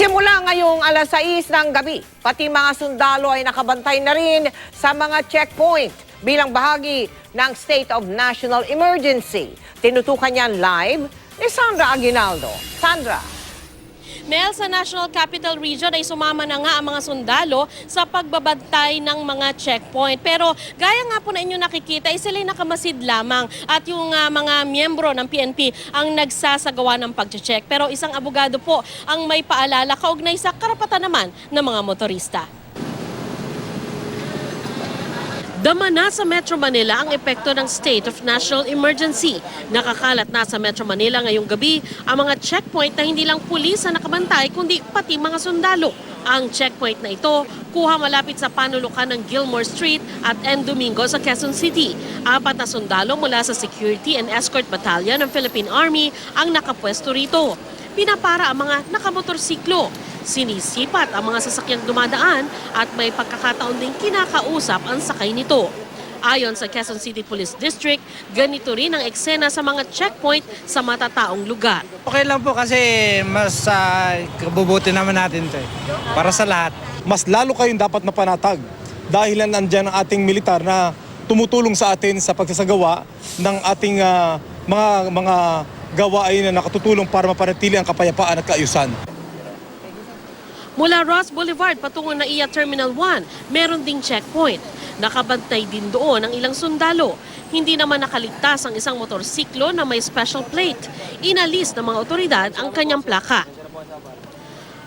Simula ngayong alas 6 ng gabi, pati mga sundalo ay nakabantay na rin sa mga checkpoint bilang bahagi ng State of National Emergency. Tinutukan yan live ni Sandra Aguinaldo. Sandra. Mel, sa National Capital Region ay sumama na nga ang mga sundalo sa pagbabantay ng mga checkpoint. Pero gaya nga po na inyo nakikita, ay sila'y nakamasid lamang at yung mga miyembro ng PNP ang nagsasagawa ng pag-check. Pero isang abogado po ang may paalala kaugnay sa karapatan naman ng mga motorista. Dama na sa Metro Manila ang epekto ng State of National Emergency. Nakakalat na sa Metro Manila ngayong gabi ang mga checkpoint na hindi lang pulis ang nakabantay kundi pati mga sundalo. Ang checkpoint na ito kuha malapit sa panulukan ng Gilmore Street at N. Domingo sa Quezon City. 4 na sundalo mula sa Security and Escort Battalion ng Philippine Army ang nakapwesto rito. Pinapara ang mga nakamotorsiklo. Sinisipat ang mga sasakyang dumadaan at may pagkakataon ding kinakausap ang sakay nito. Ayon sa Quezon City Police District, ganito rin ang eksena sa mga checkpoint sa matataong lugar. Okay lang po kasi mas kabubuti naman natin ito para sa lahat. Mas lalo kayong dapat napanatag dahil nandiyan ang ating militar na tumutulong sa atin sa pagsasagawa ng ating mga gawain na nakatutulong para mapanatili ang kapayapaan at kaayusan. Mula Ross Boulevard patungo na NAIA Terminal 1, meron ding checkpoint. Nakabantay din doon ang ilang sundalo. Hindi naman nakaligtas ang isang motorsiklo na may special plate. Inalis ng mga otoridad ang kanyang plaka.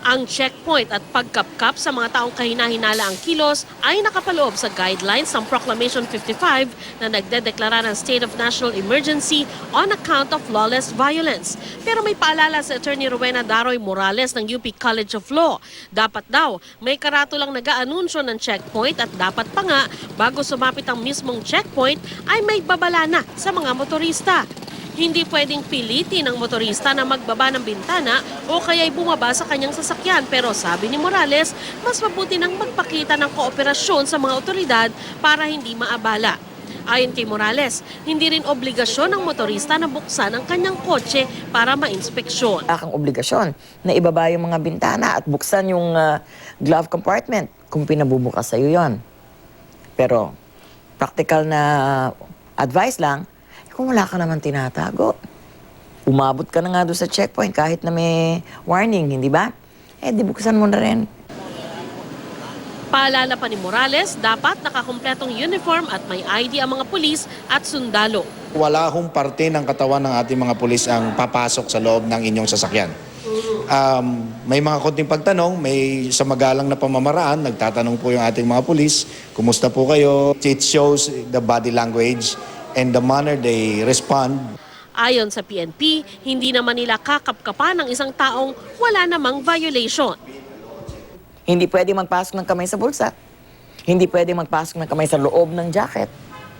Ang checkpoint at pagkapkap sa mga taong kahinahinala ang kilos ay nakapaloob sa guidelines ng Proclamation 55 na nagdedeklara ng State of National Emergency on account of lawless violence. Pero may paalala sa Attorney Rowena Daroy Morales ng UP College of Law. Dapat daw may karatulang nag-aanunsyo ng checkpoint at dapat pa nga bago sumapit ang mismong checkpoint ay may babala na sa mga motorista. Hindi pwedeng pilitin ng motorista na magbaba ng bintana o kaya'y bumaba sa kanyang sasakyan. Pero sabi ni Morales, mas mabuti nang magpakita ng kooperasyon sa mga otoridad para hindi maabala. Ayon kay Morales, hindi rin obligasyon ng motorista na buksan ang kanyang kotse para ma-inspeksyon. Akang obligasyon na ibaba yung mga bintana at buksan yung glove compartment kung pinabubukas sa'yo yon. Pero practical na advice lang, kung wala ka naman tinatago, umabot ka na nga doon sa checkpoint kahit na may warning, hindi ba? Di buksan mo na rin. Paalala pa ni Morales, dapat nakakumpletong uniform at may ID ang mga pulis at sundalo. Wala hong parte ng katawan ng ating mga pulis ang papasok sa loob ng inyong sasakyan. May mga konting pagtanong, may sa magalang na pamamaraan, nagtatanong po yung ating mga pulis, kumusta po kayo? It shows the body language and the manner they respond. Ayon sa PNP, hindi naman nila kakapkapan ng isang taong wala namang violation. Hindi pwede magpasok ng kamay sa bulsa. Hindi pwede magpasok ng kamay sa loob ng jacket.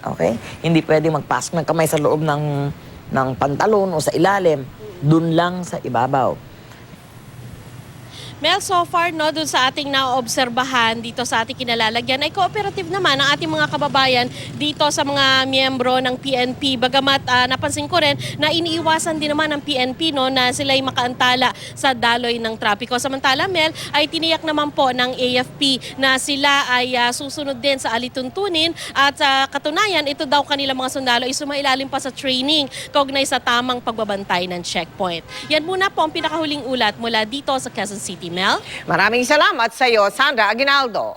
Okay? Hindi pwede magpasok ng kamay sa loob ng pantalon o sa ilalim. Dun lang sa ibabaw. Mel, so far, no, dun sa ating naobserbahan dito sa ating kinalalagyan, ay cooperative naman ang ating mga kababayan dito sa mga miyembro ng PNP. Bagamat napansin ko rin na iniiwasan din naman ng PNP no, na sila'y makaantala sa daloy ng trapiko. Samantala, Mel, ay tiniyak naman po ng AFP na sila ay susunod din sa alituntunin at sa katunayan, ito daw kanila mga sundalo ay sumailalim pa sa training kaugnay sa tamang pagbabantay ng checkpoint. Yan muna po ang pinakahuling ulat mula dito sa Quezon City. Mel? Maraming salamat sa iyo, Sandra Aguinaldo.